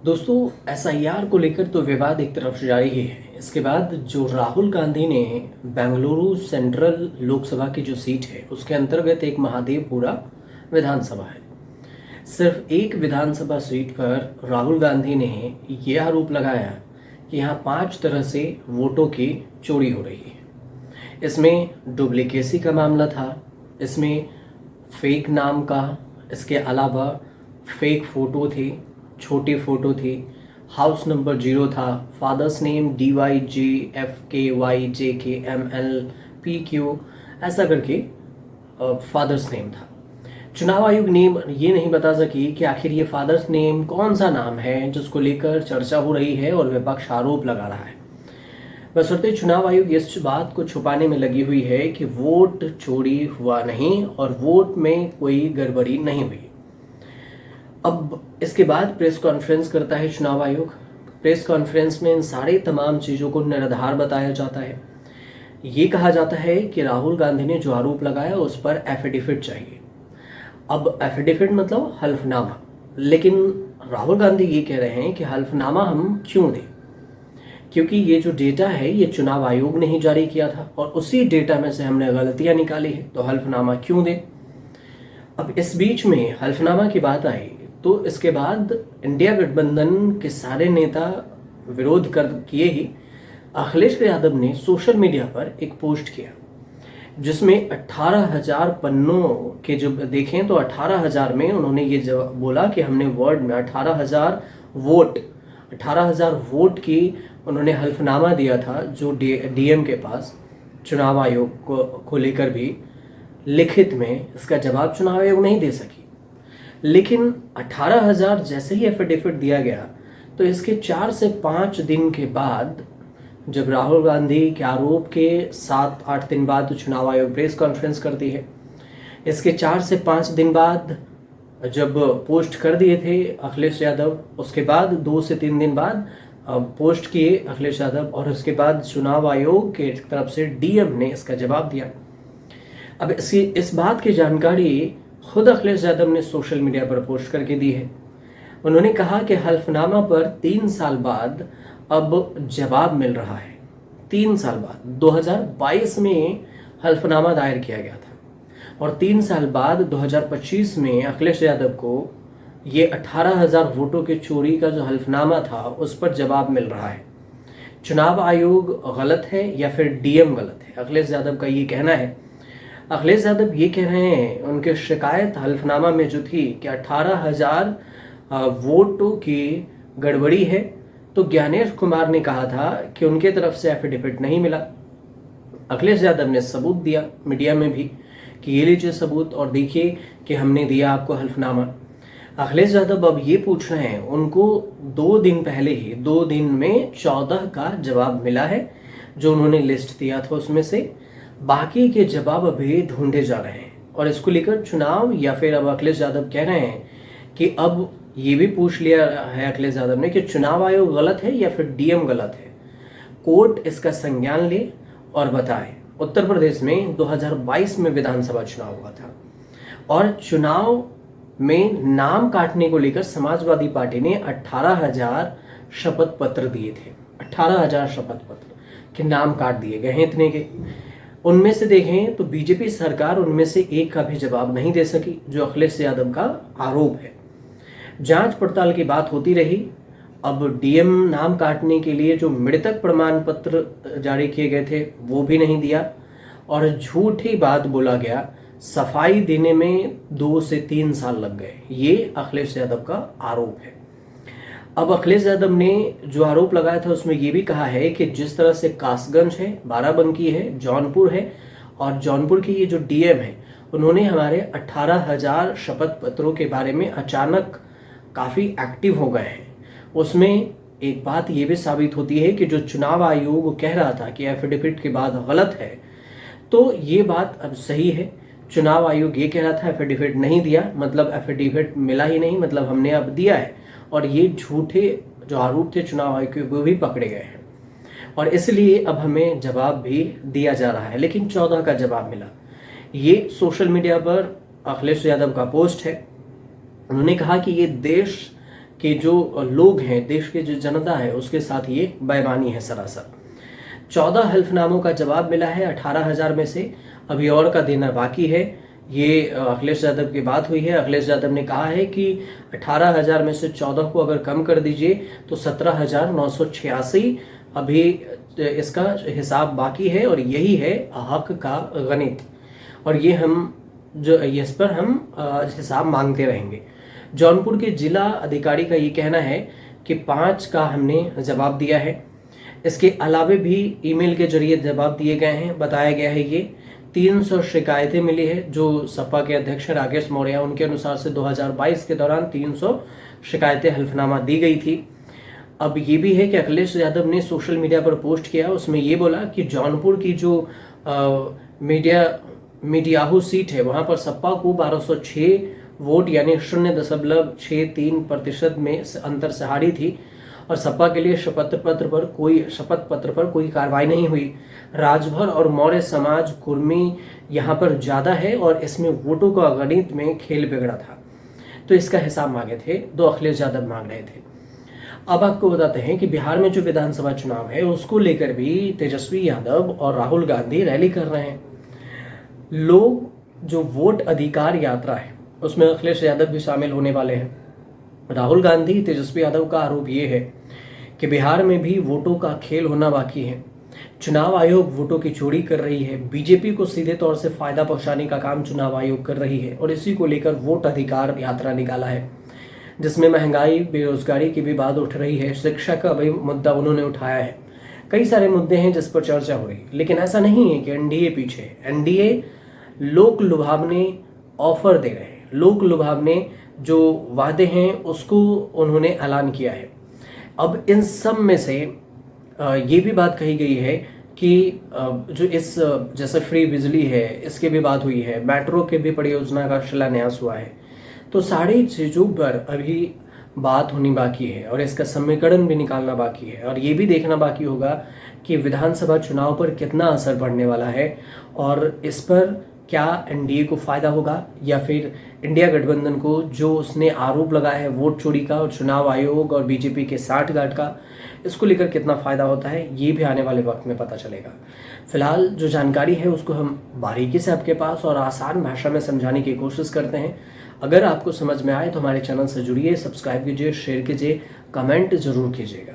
दोस्तों, एसआईआर को लेकर तो विवाद एक तरफ जारी ही है। इसके बाद जो राहुल गांधी ने बेंगलुरु सेंट्रल लोकसभा की जो सीट है उसके अंतर्गत एक महादेवपुरा विधानसभा है। सिर्फ एक विधानसभा सीट पर राहुल गांधी ने ये आरोप लगाया कि यहाँ 5 तरह से वोटों की चोरी हो रही है। इसमें डुप्लीकेसी का मामला था, इसमें फेक नाम का, इसके अलावा फेक फ़ोटो थे, छोटी फ़ोटो थी, हाउस नंबर 0 था, फादर्स नेम DYGFKYJKMLPQ ऐसा करके फादर्स नेम था। चुनाव आयोग ने ये नहीं बता सकी कि आखिर ये फादर्स नेम कौन सा नाम है जिसको लेकर चर्चा हो रही है और विपक्ष आरोप लगा रहा है। बशर्ते चुनाव आयोग इस बात को छुपाने में लगी हुई है कि वोट चोरी हुआ नहीं और वोट में कोई गड़बड़ी नहीं हुई। अब इसके बाद प्रेस कॉन्फ्रेंस करता है चुनाव आयोग। प्रेस कॉन्फ्रेंस में इन सारे तमाम चीज़ों को निराधार बताया जाता है। ये कहा जाता है कि राहुल गांधी ने जो आरोप लगाया उस पर एफिडेविट चाहिए। अब एफिडेविट मतलब हल्फनामा, लेकिन राहुल गांधी ये कह रहे हैं कि हल्फनामा हम क्यों दें, क्योंकि ये जो डेटा है ये चुनाव आयोग ने ही जारी किया था और उसी डेटा में से हमने गलतियां निकाली है, तो हल्फनामा क्यों दें। अब इस बीच में हल्फनामा की बात आई तो इसके बाद इंडिया गठबंधन के सारे नेता विरोध कर किए ही अखिलेश यादव ने सोशल मीडिया पर एक पोस्ट किया जिसमें 18,000 पन्नों के जो देखें तो 18,000 में उन्होंने ये जवाब बोला कि हमने वर्ड में 18,000 वोट की उन्होंने हल्फनामा दिया था जो डीएम के पास चुनाव आयोग को लेकर भी लिखित में इसका जवाब चुनाव आयोग नहीं दे सकी। लेकिन 18,000 जैसे ही एफिडेविट दिया गया तो इसके 4 से 5 दिन के बाद जब राहुल गांधी के आरोप के 7-8 दिन बाद तो चुनाव आयोग प्रेस कॉन्फ्रेंस करती है। इसके 4 से 5 दिन बाद जब पोस्ट कर दिए थे अखिलेश यादव, उसके बाद 2 से 3 दिन बाद पोस्ट किए अखिलेश यादव और उसके बाद चुनाव आयोग के तरफ से डीएम ने इसका जवाब दिया। अब इस बात की जानकारी खुद अखिलेश यादव ने सोशल मीडिया पर पोस्ट करके दी है। उन्होंने कहा कि हल्फनामा पर 3 साल बाद अब जवाब मिल रहा है। 3 साल बाद 2022 में हल्फनामा दायर किया गया था और 3 साल बाद 2025 में अखिलेश यादव को ये 18,000 वोटों के चोरी का जो हल्फनामा था उस पर जवाब मिल रहा है। चुनाव आयोग गलत है या फिर डीएम गलत है, अखिलेश यादव का ये कहना है। अखिलेश यादव ये कह रहे हैं उनके शिकायत हल्फनामा में जो थी कि 18,000 वोटों की गड़बड़ी है, तो ज्ञानेश कुमार ने कहा था कि उनके तरफ से एफिडेविट नहीं मिला। अखिलेश यादव ने सबूत दिया मीडिया में भी कि ये लीजिए सबूत और देखिए कि हमने दिया आपको हल्फनामा। अखिलेश यादव अब ये पूछ रहे हैं, उनको 2 दिन पहले ही 2 दिन में 14 का जवाब मिला है जो उन्होंने लिस्ट दिया था उसमें से, बाकी के जवाब अभी ढूंढे जा रहे हैं। और इसको लेकर चुनाव या फिर अब अखिलेश यादव कह रहे हैं कि अब ये भी पूछ लिया है अखिलेश यादव ने कि चुनाव आयोग गलत है या फिर डीएम गलत है, कोर्ट इसका संज्ञान ले और बताए। उत्तर प्रदेश में 2022 में विधानसभा चुनाव हुआ था और चुनाव में नाम काटने को लेकर समाजवादी पार्टी ने 18,000 शपथ पत्र दिए थे। 18,000 शपथ पत्र के नाम काट दिए गए हैं इतने के। उनमें से देखें तो बीजेपी सरकार उनमें से एक का भी जवाब नहीं दे सकी, जो अखिलेश यादव का आरोप है। जांच पड़ताल की बात होती रही। अब डीएम नाम काटने के लिए जो मृतक प्रमाण पत्र जारी किए गए थे वो भी नहीं दिया और झूठी बात बोला गया। सफाई देने में 2 से 3 साल लग गए, ये अखिलेश यादव का आरोप है। अब अखिलेश यादव ने जो आरोप लगाया था उसमें ये भी कहा है कि जिस तरह से कासगंज है, बाराबंकी है, जौनपुर है और जौनपुर की ये जो डीएम है उन्होंने हमारे 18,000 शपथ पत्रों के बारे में अचानक काफ़ी एक्टिव हो गए हैं। उसमें एक बात ये भी साबित होती है कि जो चुनाव आयोग कह रहा था कि एफिडेविट के बाद गलत है, तो ये बात अब सही है। चुनाव आयोग ये कह रहा था एफिडेविट नहीं दिया, मतलब एफिडेविट मिला ही नहीं, मतलब हमने अब दिया है। और ये झूठे जो आरोप थे चुनाव आयोग के वो भी पकड़े गए हैं और इसलिए अब हमें जवाब भी दिया जा रहा है। लेकिन 14 का जवाब मिला। ये सोशल मीडिया पर अखिलेश यादव का पोस्ट है। उन्होंने कहा कि ये देश कि जो लोग हैं, देश की जो जनता है, उसके साथ ये बेईमानी है सरासर। 14 हल्फनामों का जवाब मिला है 18,000 में से, अभी और का देना बाकी है। ये अखिलेश यादव की बात हुई है। अखिलेश यादव ने कहा है कि 18,000 में से 14 को अगर कम कर दीजिए तो 17,986 अभी इसका हिसाब बाकी है, और यही है हक का गणित, और ये हम जो इस पर हम हिसाब मांगते रहेंगे। जौनपुर के जिला अधिकारी का ये कहना है कि 5 का हमने जवाब दिया है। इसके अलावे भी ईमेल के जरिए जवाब दिए गए हैं। बताया गया है ये 300 शिकायतें मिली है। जो सपा के अध्यक्ष राकेश मौर्य, उनके अनुसार से 2022 के दौरान 300 शिकायतें हल्फनामा दी गई थी। अब ये भी है कि अखिलेश यादव ने सोशल मीडिया पर पोस्ट किया, उसमें ये बोला कि जौनपुर की जो मीडियाहू सीट है, वहां पर सपा को 1206 वोट यानी 0.63% में अंतर से हारी थी, और सपा के लिए शपथ पत्र पर कोई कार्रवाई नहीं हुई। राजभर और मौर्य समाज कुर्मी यहाँ पर ज्यादा है, और इसमें वोटों का गणित में खेल बिगड़ा था, तो इसका हिसाब मांगे थे। 2 अखिलेश यादव मांग रहे थे। अब आपको बताते हैं कि बिहार में जो विधानसभा चुनाव है, उसको लेकर भी तेजस्वी यादव और राहुल गांधी रैली कर रहे हैं। लोग जो वोट अधिकार यात्रा है, उसमें अखिलेश यादव भी शामिल होने वाले हैं। राहुल गांधी, तेजस्वी यादव का आरोप ये है कि बिहार में भी वोटों का खेल होना बाकी है। चुनाव आयोग वोटों की चोरी कर रही है। बीजेपी को सीधे तौर से फायदा पहुंचाने का काम चुनाव आयोग कर रही है, और इसी को लेकर वोट अधिकार यात्रा निकाला है, जिसमें महंगाई, बेरोजगारी की भी बात उठ रही है। शिक्षा का भी मुद्दा उन्होंने उठाया है। कई सारे मुद्दे हैं जिस पर चर्चा हो रही है, लेकिन ऐसा नहीं है कि एनडीए पीछे है। एनडीए लोक लुभावने ऑफर दे रहे हैं। लोक लुभावने जो वादे हैं उसको उन्होंने ऐलान किया है। अब इन सब में से ये भी बात कही गई है कि जो इस जैसे फ्री बिजली है, इसकी भी बात हुई है, मेट्रो के भी परियोजना का शिलान्यास हुआ है। तो सारी चीज़ों पर अभी बात होनी बाकी है, और इसका समीकरण भी निकालना बाकी है, और ये भी देखना बाकी होगा कि विधानसभा चुनाव पर कितना असर पड़ने वाला है, और इस पर क्या एनडीए को फायदा होगा या फिर इंडिया गठबंधन को, जो उसने आरोप लगाया है वोट चोरी का और चुनाव आयोग और बीजेपी के साठगांठ का, इसको लेकर कितना फायदा होता है, ये भी आने वाले वक्त में पता चलेगा। फिलहाल जो जानकारी है उसको हम बारीकी से आपके पास और आसान भाषा में समझाने की कोशिश करते हैं। अगर आपको समझ में आए तो हमारे चैनल से जुड़िए, सब्सक्राइब कीजिए, शेयर कीजिए, कमेंट जरूर कीजिएगा।